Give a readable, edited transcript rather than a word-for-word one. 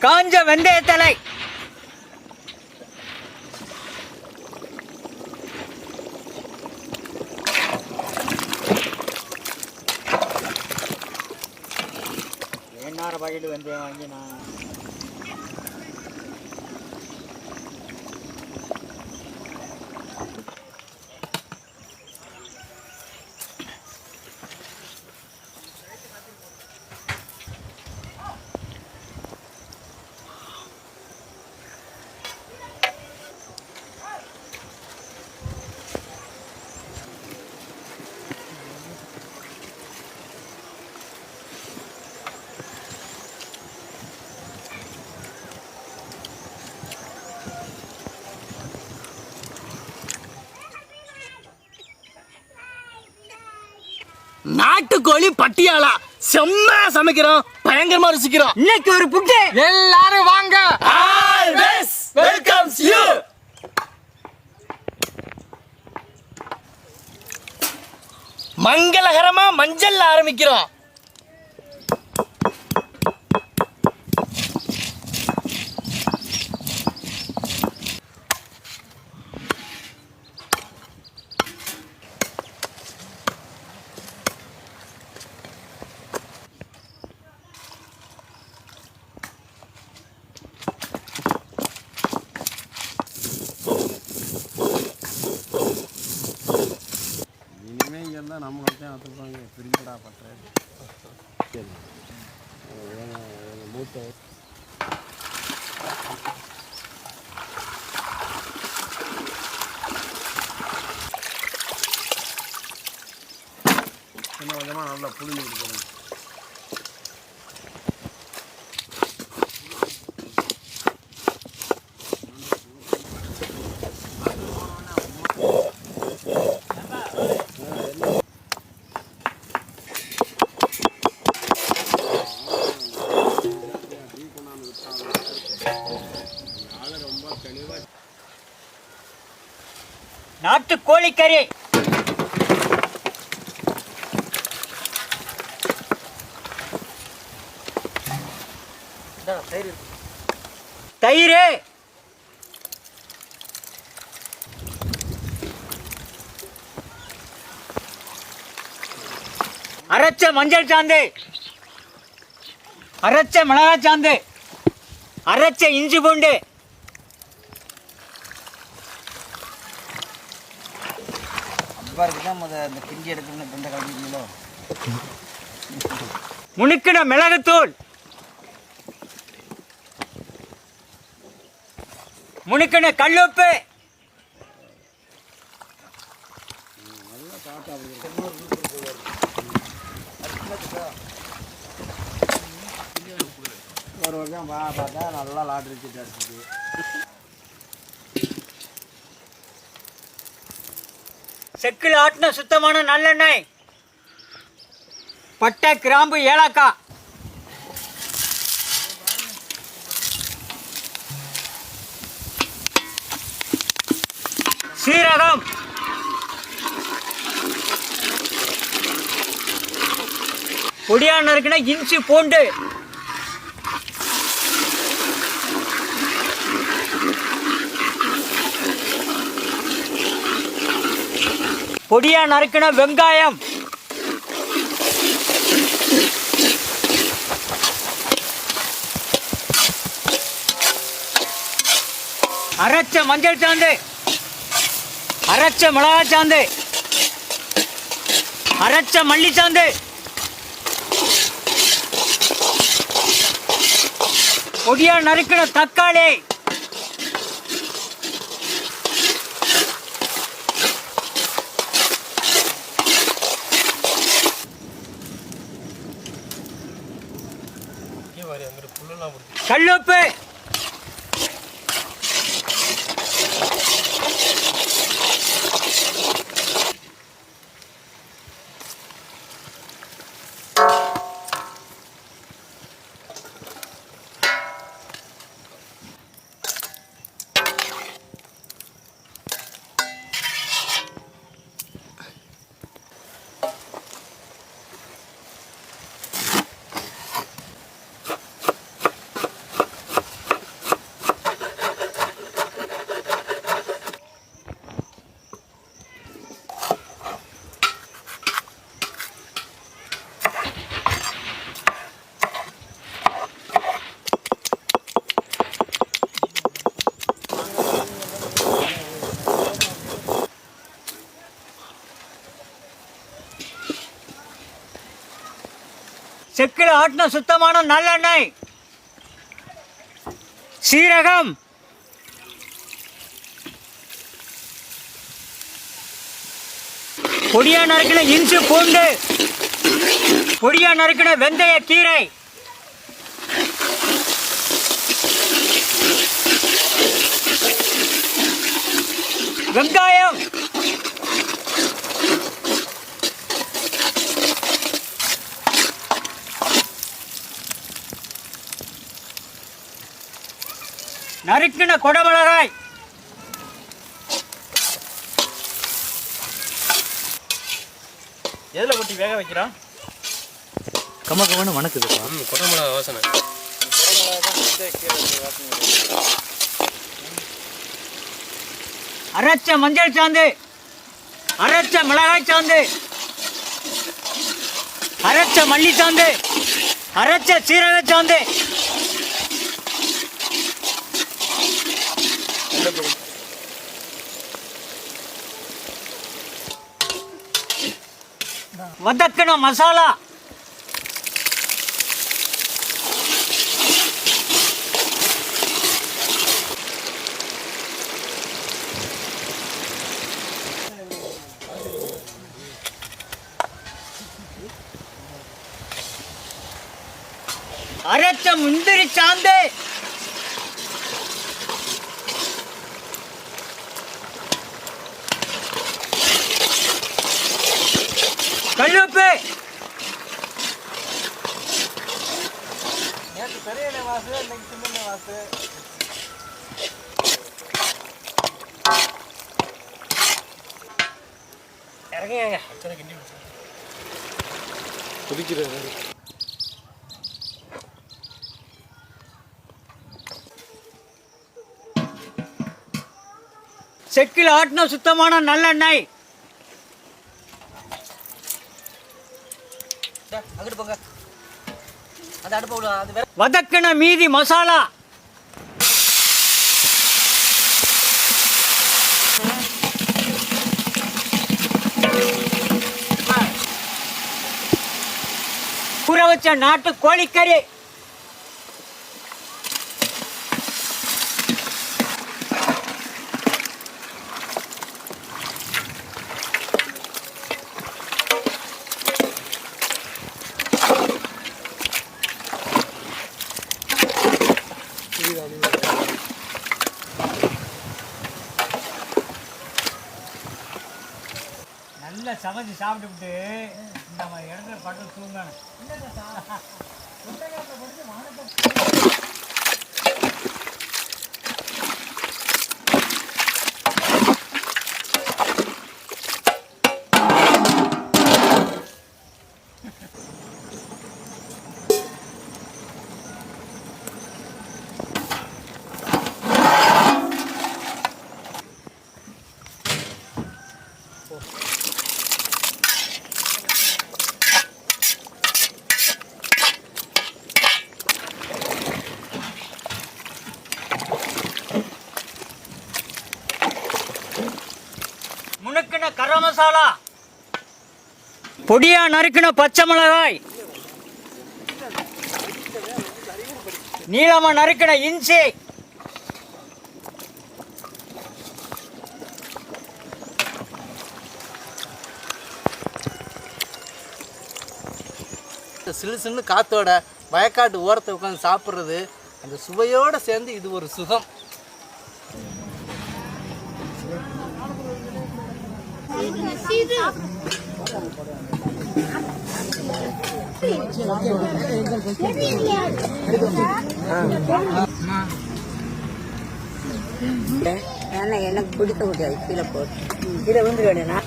காஞ்ச வெந்தயத்தலை, எண்ணாயிரம் பாக்கெட்டு வெந்தயம் வாங்கி நான் நாட்டுக்கோழி பட்டியாலா செம்ம சமைக்கிறோம், பயங்கரமா ருசிக்கிறோம். இன்னைக்கு ஒரு புட்டு, எல்லாரும் வாங்க. Always welcomes you. மங்களகரமா மஞ்சள் ஆரம்பிக்கிறோம். நம்ம அத்துப்பாங்க பிரிக்கடா பட்டுறேன் மூட்டை கொஞ்சம் கொஞ்சமாக நல்லா புளிஞ்சு கொடுக்கணும். நாட்டுக்கோழி கறி, தயிர், அரைச்ச மஞ்சள் சாந்து, அரைச்ச மிளகாய் சாந்து, அரைச்ச இஞ்சி பூண்டு, கிண்டி எடுத்து முணுக்கின மிளகுத்தூள், முணுக்கின கல்லுப்பு, ஒரு வருஷம் பார்த்தா நல்லா லாட்ரி ஜாஸ்தி. செக்கில் ஆட்டின சுத்தமான நல்லெண்ணெய், பட்டை கிராம்பு ஏலக்காய், சீரகம், பொடியா நறுக்கின இஞ்சி பூண்டு, பொடியா நறுக்கின வெங்காயம், அரைச்ச மஞ்சள் சாந்து, அரைச்ச மிளகாய் சாந்து, அரைச்ச மல்லி சாந்து, பொடியா நறுக்கின தக்காளி, கல்லுப்பு, செக்கில் ஆட்டின சுத்தமான நல்லெண்ணெய், சீரகம், பொடியா நறுக்கின இஞ்சி பூண்டு, பொடியா நறுக்கின வெந்தய கீரை, வெங்காயம், நறுக்கின கொடமிளகாய், எதில் கொட்டி வேக வைக்கிறோம்? கமகமன்னு வணக்குதுப்பா. கொடமிளகா வாசனை. அரைச்ச மஞ்சள் சாந்து, அரைச்ச மிளகாய் சாந்து, அரைச்ச மல்லி சாந்து, அரைச்ச சீரக சாந்து, வதக்கின மசாலா, அரைச்ச முந்திரி சாந்து, கல்லுப்பு, பெரிய வாசு, இன்னைக்கு சின்ன வாசு. இறங்க குதிக்கிறது. செக்கில் ஆட்டின சுத்தமான நல்லெண்ணெய், அங்கிட்டு போங்க. அந்த அடுப்பு விடு. அது வேற. வதக்கின மீதி மசாலா, ஊற வச்ச நாட்டு கோழிக்கறி, நல்லா சமைச்சு சாப்பிட்டுவிட்டு நம்ம இடத்துல பட்டு தூங்கணும். முணுக்கின கரம் மசாலா, பொடியா நறுக்கின பச்சை மிளகாய், நீளமா நறுக்கின இஞ்சி, சிலு சிலு காத்தோட வயக்காட்டு ஓரத்தை உட்காந்து சாப்பிட்றது அந்த சுவையோடு சேர்ந்து இது ஒரு சுகம். எனக்கு பிடிக்க முடியாது. கீழே போட்டு கீழே விழுந்து வேணும்னா